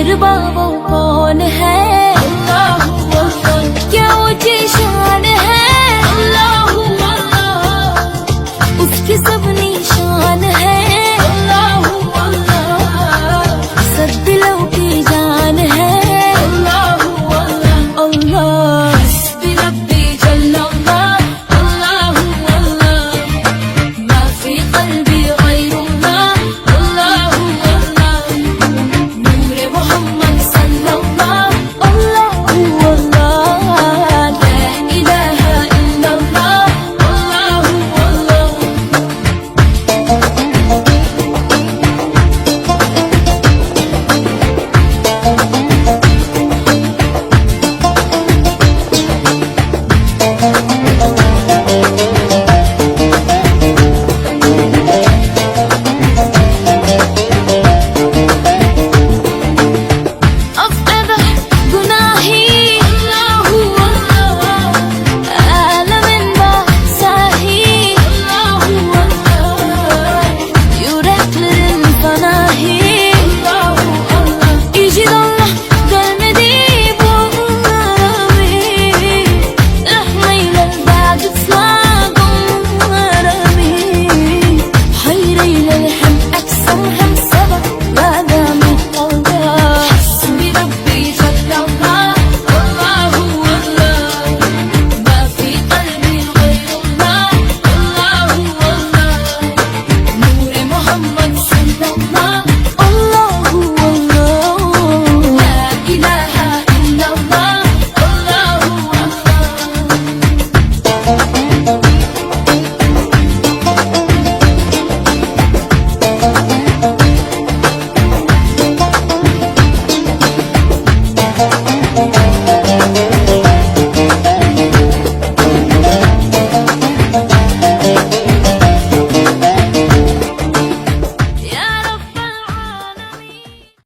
फिर बाबू कौन है? अल्लाह अल्लाह, क्या ऊंची शान है? अल्लाह अल्लाह, उसकी सब निशान है। अल्लाह अल्लाह, सब दिलों की जान है। अल्लाह अल्लाह अल्लाह, हस्बी रब्बी जल्लल्लाह। अल्लाह अल्लाह, मा फी क़ल्बी गैरुल्लाह। अल्लाह अल्लाह, नूर मोहम्मद सल्लल्लाह। अल्लाह अल्लाह, ला इलाहा इल्लल्लाह। अल्लाह अल्लाह, أفقد جناحي. الله أكبر، عالم بحساهي. الله أكبر، yüreklerin panahi. الله أكبر، يجد الله görmedi bu alemi. Rahmeyle بعد إطلاق الغرامي. خيريل هم أكثر هم سبق ماذا من الله. حسبي ربي جل الله. الله الله، ما في قلبي غير الله. الله الله، نور محمد صلى الله. الله الله، لا إله إلا الله. الله الله.